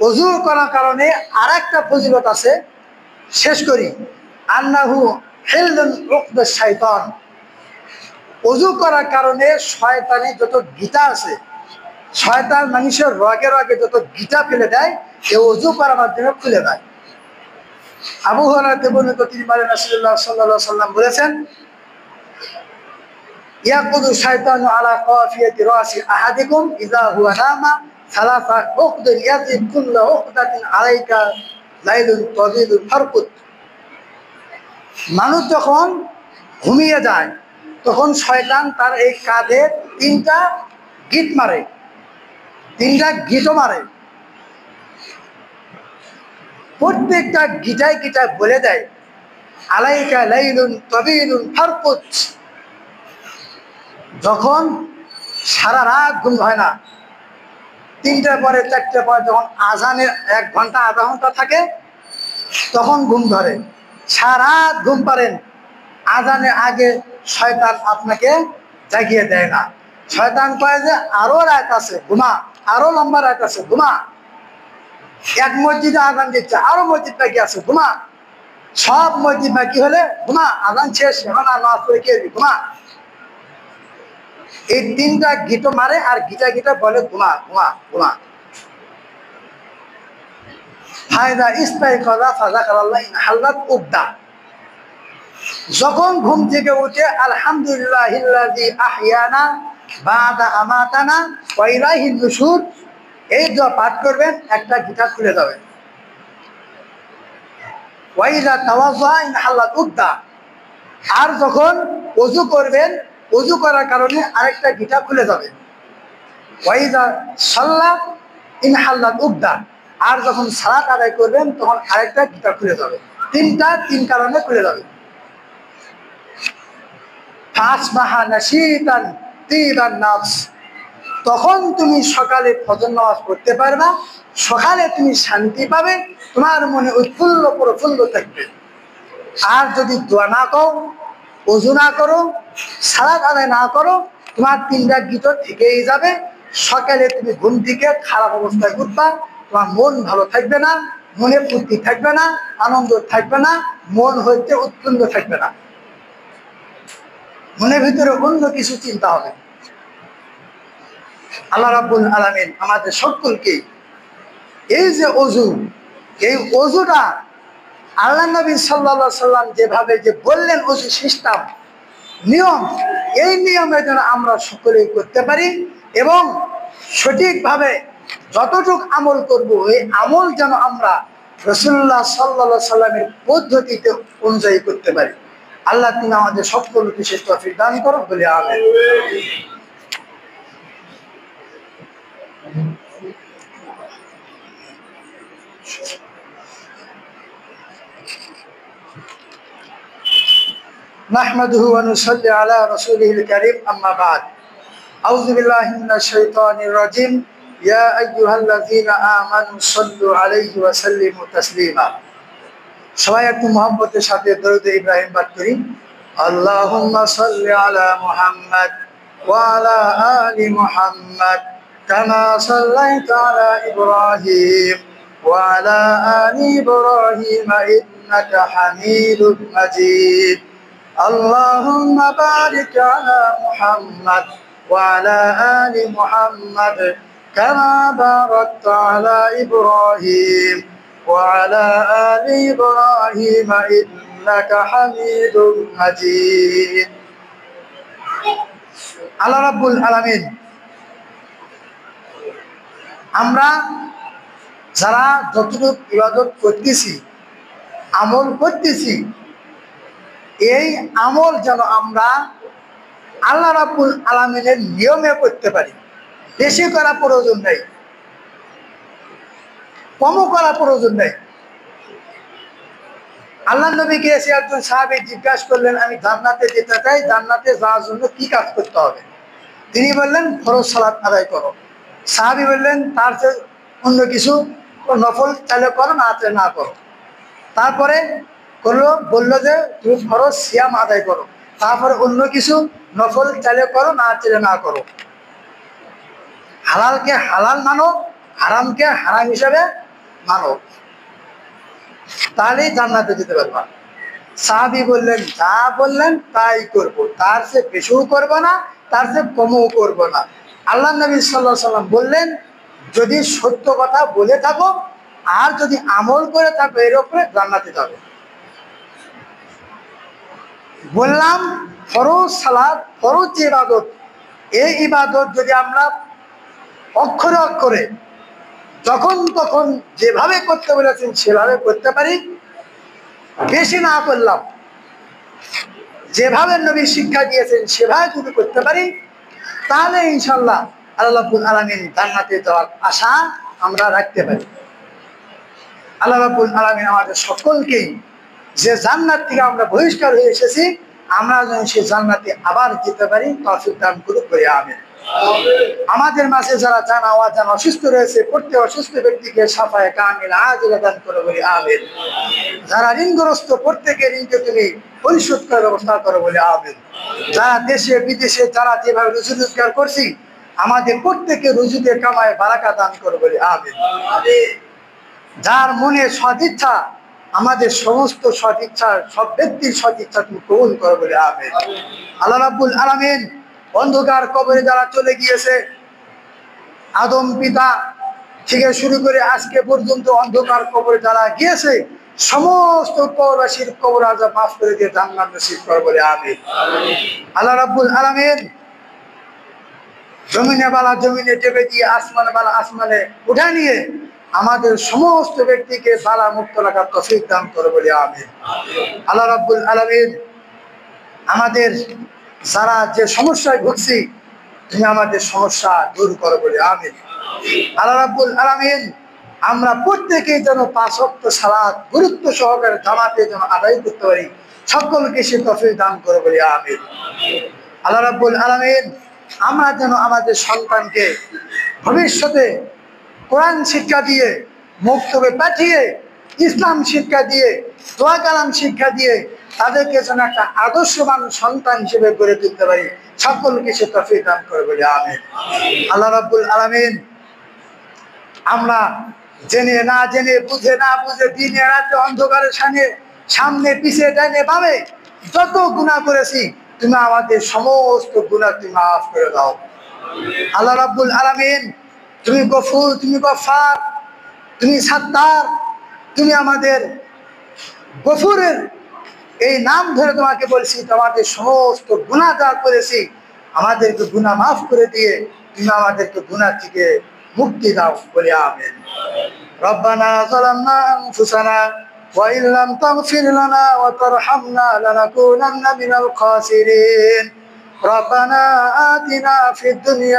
ওযু করার কারণে আরেকটা ফজিলত আছে, শেষ করি। আন্নাহু হিলুন উকদা শাইতান। ওযু করার কারণে শয়তানের যত গীতা আছে, শয়তান মানুষের রগে রগে যত গীতা ফেলে দেয়, এই ওযু করার মাধ্যমে খুলে দেয়। আবু হুরায়রা বর্ণিত, তিনি বলেন রাসূলুল্লাহ সাল্লাল্লাহু আলাইহি ওয়াসাল্লাম বলেছেন, ইয়াকুদু শাইতানু আলা কাফিয়াতি রাসি আহাদিকুম ইযা হুয়া নামা সালাসা উকদা ইয়াজিদ কুল্লু উকদাতিন আলাইকা লাইলুন তাবিদুল ফারকুত। মানুষ যখন ঘুমিয়ে যায় তখন শয়তান তার এই কাঁধে 3টা গিট মারে, 3টা গিটও মারে। প্রত্যেকটা গিটায় গিটায় বলে দেয়, আলাইকা লাইলুন তাবিদুল ফারকুত। যখন সারা রাত ঘুম হয় না, 3টার পরে 4টার পরে যখন আজানের 1 ঘন্টা আধা ঘন্টা থাকে, তখন ঘুম ধরে। সারা রাত ঘুম পারেন, আজানের আগে শয়তান আপনাকে জাগিয়ে দেয় না। শয়তান কয় যে আরো রাত আছে, ঘুমা, আরো লম্বা রাত আছে, ঘুমা। এক মসজিদে আজান দিচ্ছে, আরো মসজিদ বাকি আছে, ঘুমা। সব মসজিদ বাকি হলে ঘুমা, আজান শেষ, এখন আর নামাজ পড়ে কি ঘুমা। এই 3টা গিটো মারে আর গিটা গিটা বলে ঘুমা ঘুমা ঘুমা। ফায়দা ইস্তাইকাযা ফাযাকারাল্লাহ ইন হাল্লাত উকদা। যখন ঘুম থেকে উঠে আলহামদুলিল্লাহিল্লাযী আহইয়ানা বা'দা আমাতানা ওয়া ইলাইহিন নুশুর, এই দোয়া পাঠ করবেন, একটা গিটা খুলে যাবে। ওয়া ইযা তাওয়াজ্জা ইন হাল্লাত উকদা। আর যখন ওযু করবেন, ওযু করার কারণে আরেকটা গিটা খুলে যাবে। ওয়া ইযা সাল্লা ইন হাল্লাত উকদা। আর যখন সালাত আদায় করবেন তখন আরেকটা গিটা খুলে যাবে। 3টা 3 কারণে খুলে যাবে। ফাসবাহা নাশীতান তিবান নাফস। তখন তুমি সকালে ফজর নামাজ পড়তে পারবা, সকালে তুমি শান্তি পাবে, তোমার মনে উৎফুল্ল প্রফুল্ল থাকবে। আর যদি দোয়া না করো, ওযু না করো, সালাত আদায় না করো, তোমার 3টা গীত থেকেই যাবে। সকালে তুমি ঘুম থেকে খারাপ অবস্থায় উঠবা, তোমার মন ভালো থাকবে না, মনে ফুর্তি থাকবে না, আনন্দ থাকবে না, মন হইতে উৎফুল্ল থাকবে না, মনের ভিতরে অন্য কিছু চিন্তা হবে। আল্লাহ রাব্বুল আলামিন আমাদের সকলকে এই যে ওযু, এই ওযুটা আল্লাহ নবী সাল্লাল্লাহু আলাইহি সাল্লাম যেভাবে যে বললেন ওযু সিস্টেম, নিয়ম, এই নিয়মে যেন আমরা সকলেই করতে পারি এবং সঠিকভাবে যতটুকু আমল করব, এই আমল যেন আমরা রাসূলুল্লাহ সাল্লাল্লাহু আলাইহি সাল্লামের পদ্ধতিতে অনুযায়ী করতে পারি। আল্লাহ তুমি আমাদের সকলকে সেই তৌফিক দান করো বলে আমিন। نحمده ونصلي على رسوله الكريم أما بعد أعوذ بالله من الشيطان الرجيم يا أيها الذين آمنوا صلوا عليه وسلموا تسليما সবাই একটু মহব্বতের সাথে দরুদ ইব্রাহিম পাঠ করি। আল্লাহুম্মা সাল্লি আলা মুহাম্মাদ ওয়া আলা আলি মুহাম্মাদ কামা সাল্লাইতা আলা ইব্রাহিম ওয়া আলা আলি ইব্রাহিম ইন্নাকা হামিদুম মাজিদ। আল্লাহুম্মা বারিক আলা মুহাম্মাদ ওয়া আলা আলি মুহাম্মাদ কামা বারাকতা আলা ইব্রাহিম وعلى آل إبراهيم إنك حميد مجيد। আল্লাহ রাব্বুল আলামিন আমরা যারা যতটুকু ইবাদত করতেছি, আমল করতেছি, এই আমল যেন আমরা আল্লাহ রাব্বুল আলামিনের নিয়মে করতে পারি। বেশি করা প্রয়োজন নেই, কমও করা প্রয়োজন নেই। আল্লাহ নবীকে এসে একজন সাহাবী জিজ্ঞাসা করলেন, আমি জান্নাতে যেতে চাই, জান্নাতে যাওয়ার জন্য কি কাজ করতে হবে? তিনি বললেন, ফরজ সালাত আদায় করো। সাহাবী বললেন, তার চেয়ে অন্য কিছু নফল চাইলে করো, না চাইলে না করো। তারপরে বললো যে তুমি ফরজ সিয়াম আদায় করো। তারপরে অন্য কিছু নফল চাইলে করো, না চাইলে না করো। হালালকে হালাল মানো, হারামকে হারাম হিসাবে মানো, তাহলেই জান্নাতে যেতে পারবা। সাহাবী বললেন, যা বললেন তাই করব, তার চেয়ে বেশিও করবো না, তার চেয়ে কমও করবো না। আল্লাহ নবী সাল্লাল্লাহু আলাইহি সাল্লাম বললেন, যদি সত্য কথা বলে থাকো আর যদি আমল করে থাকো, এর উপরে জান্নাতে যাবে। বললাম ফরজ সালাত, ফরজ যে ইবাদত, এই ইবাদত যদি আমরা অক্ষরে অক্ষরে যখন তখন যেভাবে করতে বলেছেন সেভাবে করতে পারি, বেশি না করলাম, যেভাবে নবী শিক্ষা দিয়েছেন সেভাবে যদি করতে পারি, তাহলে ইনশাআল্লাহ আল্লাহ রাব্বুল আলামিন জান্নাতে যাওয়ার আশা আমরা রাখতে পারি। আল্লাহ রাব্বুল আলামিন আমাদের সকলকেই যে জান্নাত থেকে আমরা বহিষ্কার হয়ে এসেছি, আমরা যেন সেই জান্নাতে আবার যেতে পারি, তৌফিক দান করুক, বলি আমিন। আমাদের মাঝে যারা জানা অজান অসুস্থ রয়েছে, প্রত্যেক অসুস্থ ব্যক্তিকে সাফায়ে কামিল আজিলা দান করো, বলি আমিন। যারা ঋণগ্রস্ত, প্রত্যেকের ঋণকে তুমি পরিশোধ করার ব্যবস্থা করো, বলি আমিন। যারা দেশে বিদেশে যারা যেভাবে রুজি রোজগার করছি, আমাদের প্রত্যেকের রুজিতে কামায় বারাকা দান করো, বলি আমিন। যার মনে সদিচ্ছা, আমাদের সমস্ত সদিচ্ছা, সব ব্যক্তির সদিচ্ছা তুমি কবুল করো, বলি আমিন। আল্লাহ রাব্বুল আলামিন অন্ধকার কবরে যারা চলে গিয়েছে, আদম পিতা থেকে শুরু করে আজকে পর্যন্ত অন্ধকার কবরে যারা গিয়েছে, সমস্ত কবরবাসীর কবর আযাব মাফ করে দিয়ে জান্নাত নসিব করো, বলি আমিন। আল্লাহ রাব্বুল আলামিন জমিনে বালা জমিনে টেপে দিয়ে, আসমানে বালা আসমানে উঠা নিয়ে আমাদের সমস্ত ব্যক্তিকে বালা মুক্ত রাখার তৌফিক দান করো, বলি আমিন। আল্লাহ রাব্বুল আলামিন আমাদের যারা যে সমস্যায় ভুগছি, তুমি আমাদের সমস্যা দূর করো, বলি আমিন। আল্লাহ রাব্বুল আলামিন আমরা প্রত্যেকেই যেন 5 ওয়াক্ত সালাত গুরুত্ব সহকারে জামাতে যেন আদায় করতে পারি, সকলকে সে তৌফিক দান করো, বলি আমিন। আল্লাহ রাব্বুল আলামিন আমরা যেন আমাদের সন্তানকে ভবিষ্যতে কোরআন শিক্ষা দিয়ে, মক্তবে পাঠিয়ে, ইসলাম শিক্ষা দিয়ে, দোয়া কালাম শিক্ষা দিয়ে তাদেরকে যেন একটা আদর্শবান সন্তান হিসেবে গড়ে তুলতে পারি, সকলকে সে তৌফিক দান করে, বলি আমিন। আল্লাহ রাব্বুল আলামিন আমরা জেনে না জেনে, বুঝে না বুঝে, দিনে রাতে অন্ধকারের সামনে পিছিয়ে ডাইনে বামে যত গুনাহ করেছি, তুমি আমাদের সমস্ত গুনাহ তুমি মাফ করে দাও। আল্লাহ রাব্বুল আলামিন তুমি গফুর, তুমি গফফার, তুমি সাত্তার, তুমি আমাদের গফুরের এই নাম ধরে তোমাকে বলছি, তোমাদের সমস্ত গুনাহ যা করেছি আমাদেরকে গুনাহ মাফ করে দিয়ে তুমি আমাদেরকে গুনাহ থেকে মুক্তি দাও, বলি আমিন। রব্বানা যালামনা আনফুসানা ওয়া ইল্লাম তাগফির লানা ওয়া তারহামনা লানাকুনান্না মিনাল খাসিরিন। রব্বানা আতিনা ফিদ দুনিয়া